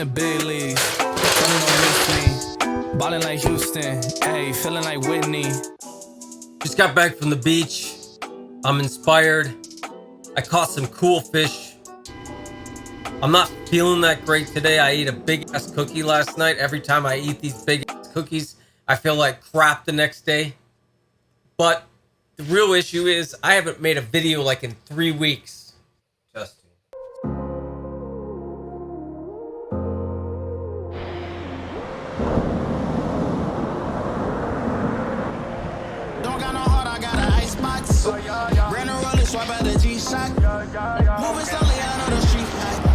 in the big leagues. Feeling no miss me. Ballin' like Houston. Hey, feeling like Whitney. Just got back from the beach. I'm inspired. I caught some cool fish. I'm not feeling that great today. I ate a big ass cookie last night. Every time I eat these big ass cookies, I feel like crap the next day. But the real issue is I haven't made a video like in 3 weeks. Testing. Don't got no heart, I got an ice box. Ran a roller, swipe at the G-Shock. Moving slowly out of the street.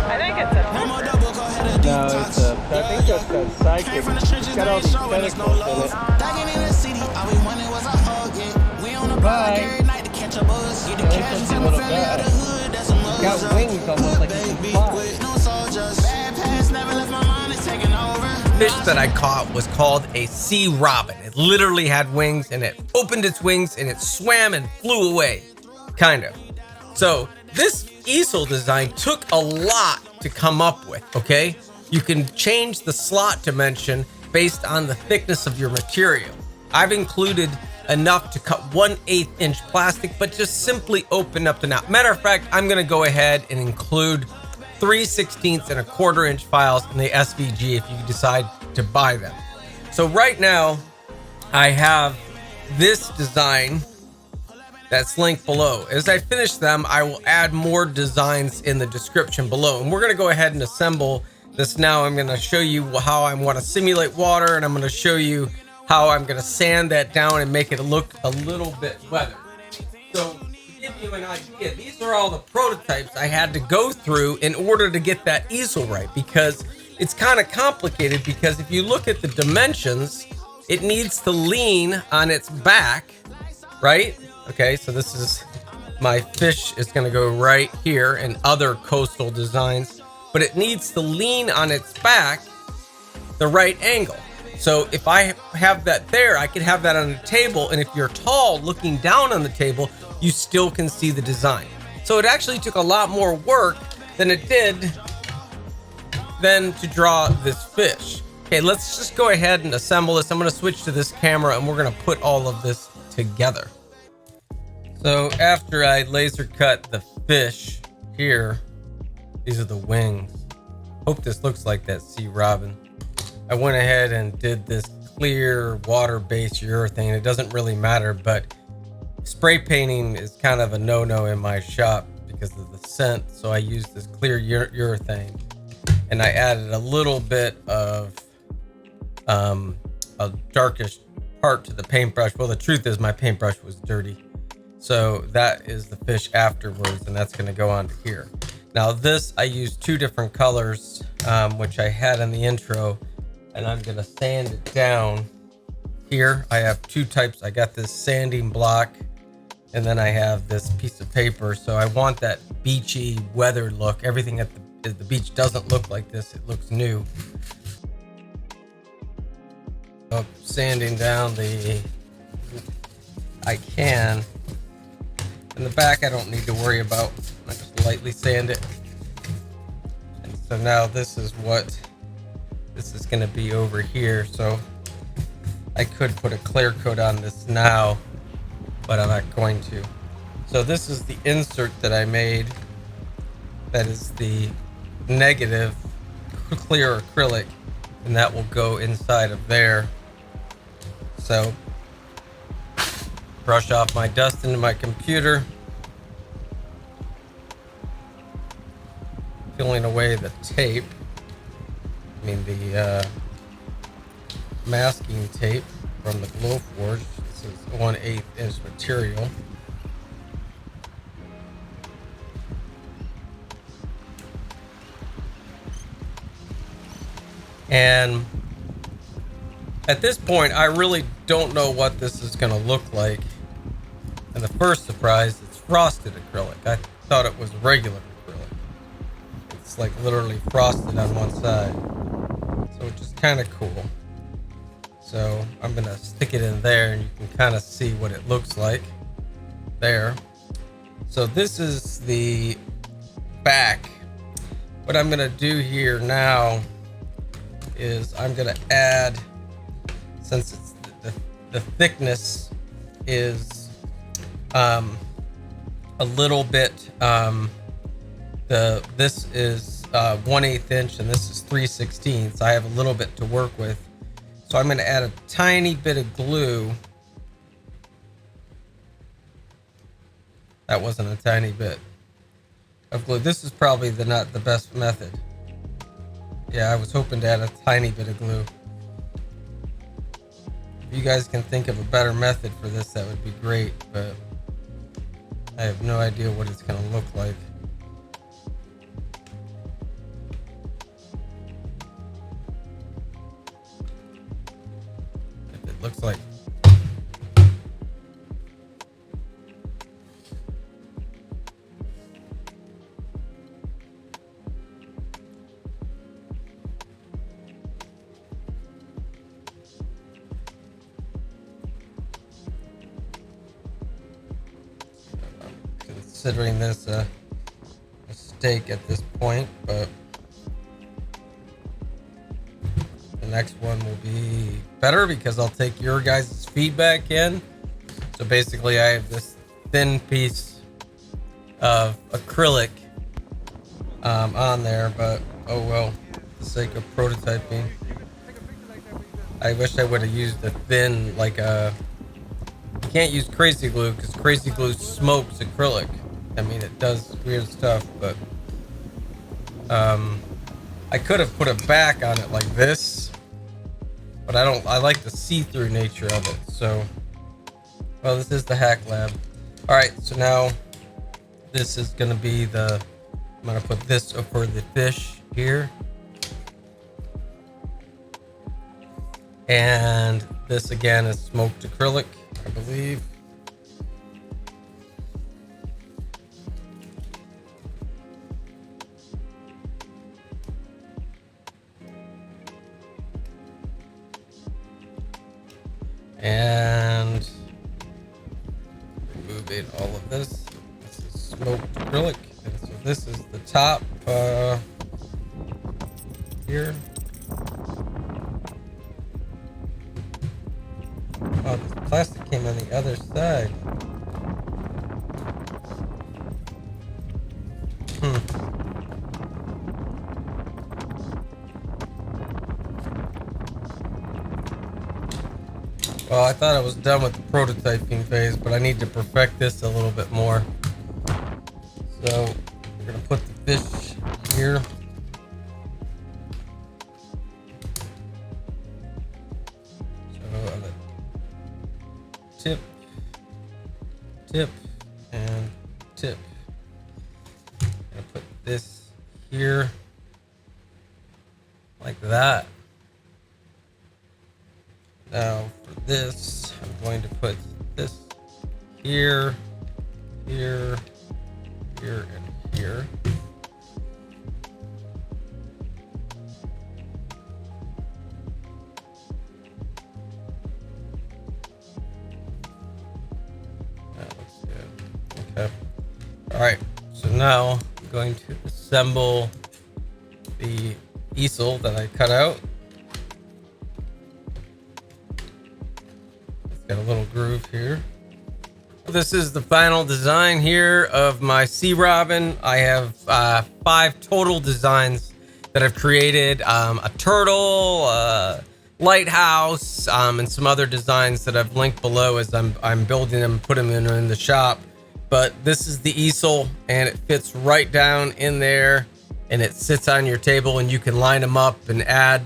I think it's a One more double, go ahead and No, it's I think that's that psychic. Came from the trenches, It's got all they these show when there's no tentacles in love. it. Tagging in the city, all we wanted was a hug, yeah. We on the block Bye. every night to catch a buzz. Get the Yeah, cash it's and a my little family out guy. the hood, that's a mug. Got wings almost like he can fly. With no soldiers. Bad past never left my mind, it's taking over. Fish that I caught was called a sea robin. It literally had wings and it opened its wings and it swam and flew away. Kind of. So this easel design took a lot to come up with, okay? You can change the slot dimension based on the thickness of your material. I've included enough to cut 1/8 inch plastic, but just simply open up the knot. Matter of fact, I'm gonna go ahead and include 3/16 and 1/4 inch files in the SVG if you decide to buy them. So right now, I have this design that's linked below. As I finish them, I will add more designs in the description below. And we're gonna go ahead and assemble this now. I'm gonna show you how I wanna simulate water, and I'm gonna show you how I'm gonna sand that down and make it look a little bit weathered. So to give you an idea, these are all the prototypes I had to go through in order to get that easel right, because it's kind of complicated, because if you look at the dimensions, it needs to lean on its back, right? Okay, so this is my fish is going to go right here and other coastal designs, but it needs to lean on its back the right angle. So if I have that there, I could have that on the table, and if you're tall looking down on the table, you still can see the design. So it actually took a lot more work than it did than to draw this fish. Okay, let's just go ahead and assemble this. I'm going to switch to this camera and we're going to put all of this together. So after I laser cut the fish here, these are the wings. Hope this looks like that sea robin. I went ahead and did this clear water-based urethane. It doesn't really matter, but spray painting is kind of a no-no in my shop because of the scent. So I used this clear urethane, and I added a little bit of a darkish part to the paintbrush. Well, the truth is my paintbrush was dirty. So that is the fish afterwards, and that's going to go onto here. Now this, I used 2 different colors, which I had in the intro, and I'm going to sand it down. Here I have 2 types. I got this sanding block, and then I have this piece of paper. So I want that beachy weathered look. Everything at the beach doesn't look like this. It looks new. So sanding down I can. In the back, I don't need to worry about. I just lightly sand it. And so now this is what this is going to be over here. So I could put a clear coat on this now, but I'm not going to. So this is the insert that I made. That is the negative clear acrylic, and that will go inside of there. So brush off my dust into my computer, peeling away the tape, the masking tape from the Glowforge. This is 1/8 inch material. And at this point, I really don't know what this is going to look like. And the first surprise, it's frosted acrylic. I thought it was regular acrylic. It's like literally frosted on one side. So it's just kind of cool. So I'm going to stick it in there and you can kind of see what it looks like there. So this is the back. What I'm going to do here now is I'm gonna add, since it's the thickness is a little bit, this is 1/8 inch and this is 3/16. I have a little bit to work with. So I'm gonna add a tiny bit of glue. That wasn't a tiny bit of glue. This is probably not the best method. Yeah, I was hoping to add a tiny bit of glue. If you guys can think of a better method for this, that would be great, but I have no idea what it's gonna look like. If it looks like considering this a mistake at this point, but the next one will be better because I'll take your guys' feedback in. So basically I have this thin piece of acrylic on there, but oh well, for the sake of prototyping. I wish I would have used a thin, like a, you can't use crazy glue because crazy glue smokes acrylic. I mean, it does weird stuff, but I could have put a back on it like this, but I like the see-through nature of it. So, well, this is the hackLAB. All right, so now this is gonna be I'm gonna put this over the fish here. And this again is smoked acrylic, I believe. And removing all of this. This is smoked acrylic. And so this is the top here. Oh, this plastic came on the other side. Well, I thought I was done with the prototyping phase, but I need to perfect this a little bit more. So we're gonna put the fish here. So tip, and tip. I'm gonna put this here, like that. Now for this, I'm going to put this here, here, here, and here. That looks good. Okay. All right. So now I'm going to assemble the easel that I cut out. Got a little groove here. This is the final design here of my sea robin. I have 5 total designs that I've created. A turtle, a lighthouse, and some other designs that I've linked below as I'm building them, putting them in the shop. But this is the easel, and it fits right down in there, and it sits on your table, and you can line them up and add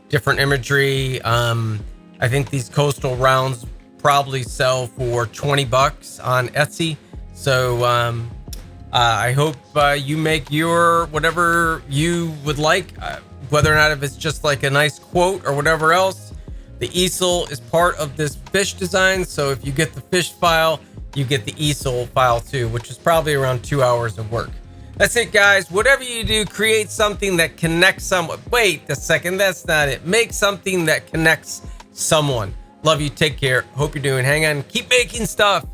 different imagery. I think these coastal rounds probably sell for $20 on Etsy. So I hope you make your whatever you would like, whether or not if it's just like a nice quote or whatever else. The easel is part of this fish design, so if you get the fish file, you get the easel file too, which is probably around 2 hours of work. That's it, guys. Whatever you do, create something that connects someone. Wait a second, that's not it. Make something that connects someone. Love you. Take care. Hope you're doing. Hang on. Keep making stuff.